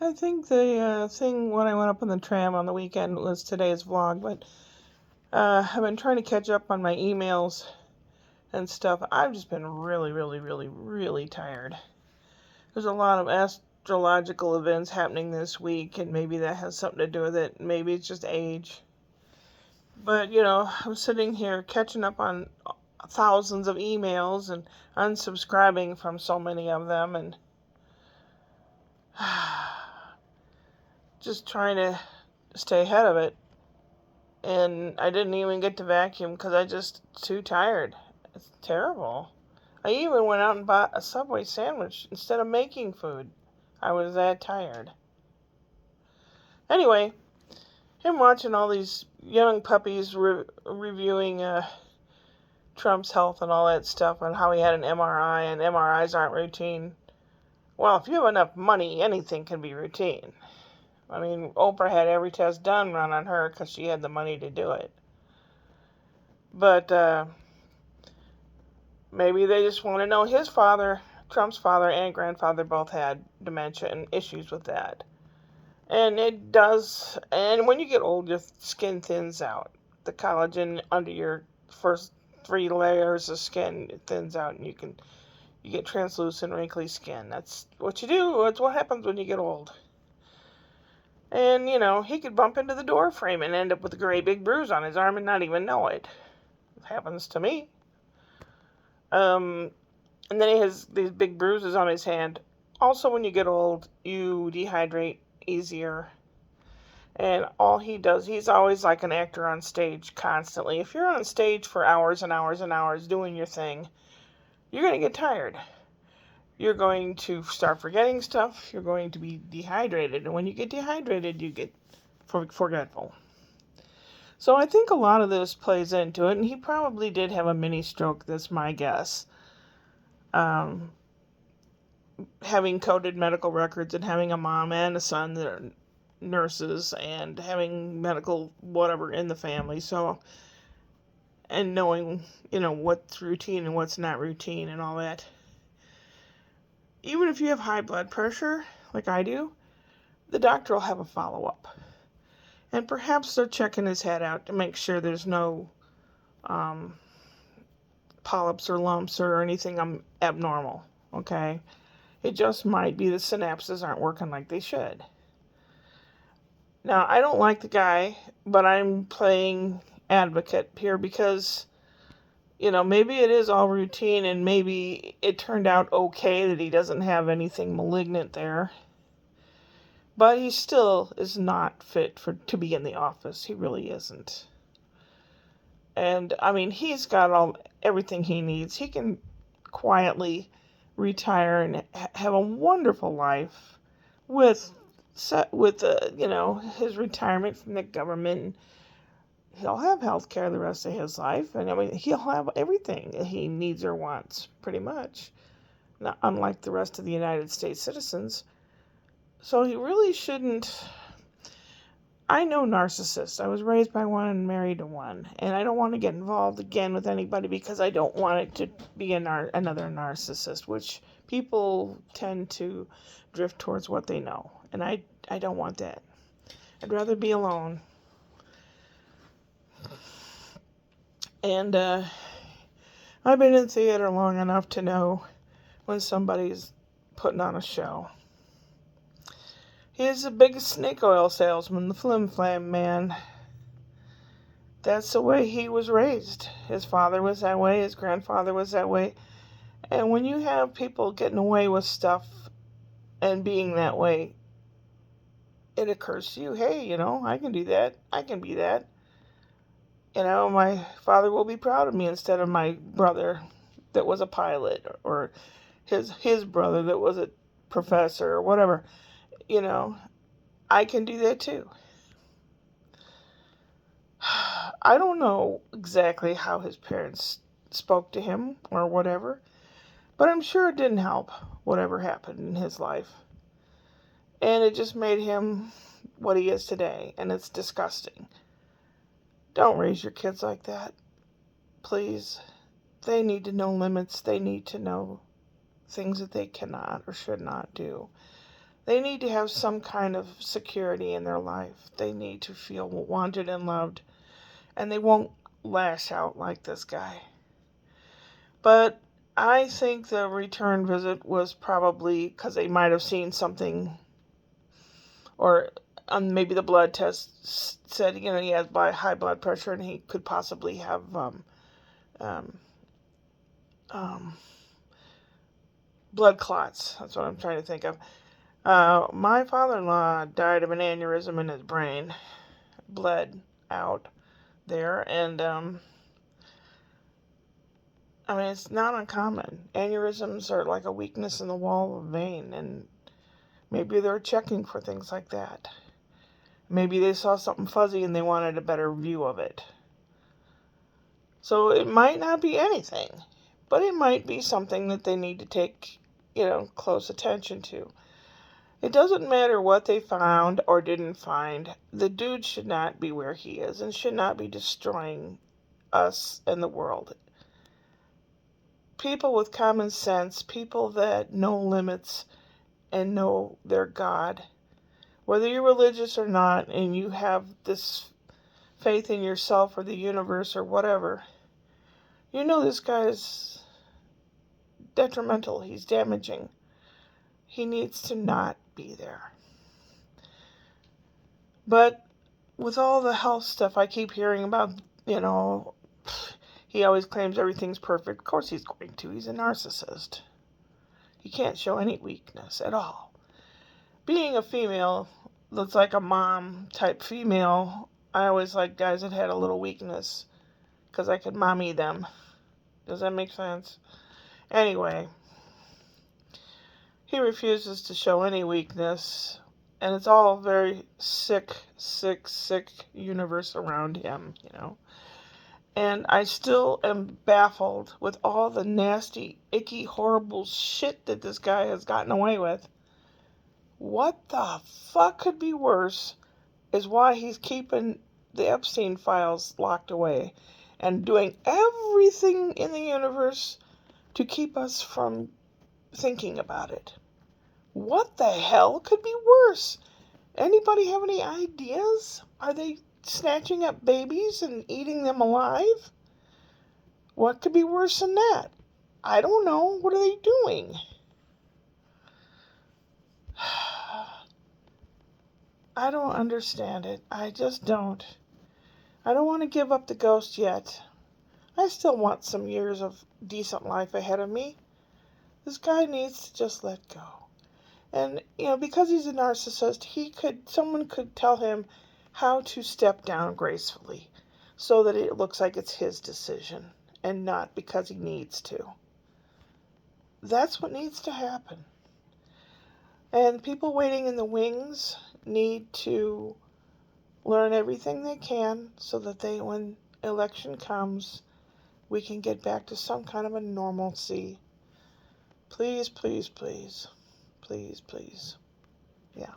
I think the thing when I went up on the tram on the weekend was today's vlog, but I've been trying to catch up on my emails and stuff. I've just been really, really, really, really tired. There's a lot of astrological events happening this week, and maybe that has something to do with it. Maybe it's just age. But, I'm sitting here catching up on thousands of emails and unsubscribing from so many of them, and just trying to stay ahead of it. And I didn't even get to vacuum because I just too tired. It's terrible. I even went out and bought a Subway sandwich instead of making food. I was that tired. Anyway, him watching all these young puppies reviewing Trump's health and all that stuff and how he had an MRI and MRIs aren't routine. Well, if you have enough money, anything can be routine. I mean, Oprah had every test done run on her because she had the money to do it. But maybe they just want to know his father, Trump's father and grandfather both had dementia and issues with that. And it does, and when you get old, your skin thins out. The collagen under your first 3 layers of skin thins out, and you get translucent, wrinkly skin. That's what you do. That's what happens when you get old. And, he could bump into the door frame and end up with a great big bruise on his arm and not even know it. It happens to me. And then he has these big bruises on his hand. Also, when you get old, you dehydrate easier. And all he does, he's always like an actor on stage constantly. If you're on stage for hours and hours and hours doing your thing, you're going to get tired. You're going to start forgetting stuff. You're going to be dehydrated. And when you get dehydrated, you get forgetful. So I think a lot of this plays into it. And he probably did have a mini stroke, that's my guess. Having coded medical records and having a mom and a son that are nurses and having medical whatever in the family. So, and knowing, what's routine and what's not routine and all that. Even if you have high blood pressure, like I do, the doctor will have a follow-up. And perhaps they're checking his head out to make sure there's no polyps or lumps or anything abnormal, okay? It just might be the synapses aren't working like they should. Now, I don't like the guy, but I'm playing advocate here because, maybe it is all routine and maybe it turned out okay that he doesn't have anything malignant there. But he still is not fit to be in the office. He really isn't. And, I mean, he's got everything he needs. He can quietly retire and have a wonderful life with his retirement from the government. He'll have health care the rest of his life, and I mean he'll have everything he needs or wants, pretty much. Not unlike the rest of the United States citizens. So he really shouldn't. I know narcissists. I was raised by one and married to one, and I don't want to get involved again with anybody because I don't want it to be another narcissist, which people tend to drift towards what they know, and I don't want that. I'd rather be alone. And I've been in theater long enough to know when somebody's putting on a show. He's the biggest snake oil salesman, the Flim Flam man. That's the way he was raised. His father was that way, his grandfather was that way. And when you have people getting away with stuff and being that way, it occurs to you, hey, I can do that. I can be that. My father will be proud of me instead of my brother that was a pilot or his brother that was a professor or whatever. I can do that too. I don't know exactly how his parents spoke to him or whatever, but I'm sure it didn't help whatever happened in his life. And it just made him what he is today, and it's disgusting. Don't raise your kids like that, please. They need to know limits. They need to know things that they cannot or should not do. They need to have some kind of security in their life. They need to feel wanted and loved, and they won't lash out like this guy. But I think the return visit was probably because they might have seen something, or maybe the blood test said, he has high blood pressure and he could possibly have um, um, blood clots. That's what I'm trying to think of. My father-in-law died of an aneurysm in his brain, bled out there, and it's not uncommon. Aneurysms are like a weakness in the wall of the vein, and maybe they're checking for things like that. Maybe they saw something fuzzy and they wanted a better view of it. So it might not be anything, but it might be something that they need to take, close attention to. It doesn't matter what they found or didn't find. The dude should not be where he is and should not be destroying us and the world. People with common sense, people that know limits and know their God, whether you're religious or not and you have this faith in yourself or the universe or whatever, this guy is detrimental. He's damaging. He needs to not be there. But with all the health stuff I keep hearing about, he always claims everything's perfect. Of course he's going to. He's a narcissist. He can't show any weakness at all. Being a female that's like a mom type female, I always like guys that had a little weakness because I could mommy them. Does that make sense? Anyway, he refuses to show any weakness, and it's all very sick universe around him, And I still am baffled with all the nasty, icky, horrible shit that this guy has gotten away with. What the fuck could be worse is why he's keeping the Epstein files locked away and doing everything in the universe to keep us from thinking about it. What the hell could be worse? Anybody have any ideas? Are they snatching up babies and eating them alive? What could be worse than that? I don't know. What are they doing? I don't understand it. I just don't. I don't want to give up the ghost yet. I still want some years of decent life ahead of me. This guy needs to just let go. And, because he's a narcissist, someone could tell him how to step down gracefully so that it looks like it's his decision and not because he needs to. That's what needs to happen. And people waiting in the wings need to learn everything they can so that when election comes, we can get back to some kind of a normalcy. Please, please, please. Please, please. Yeah.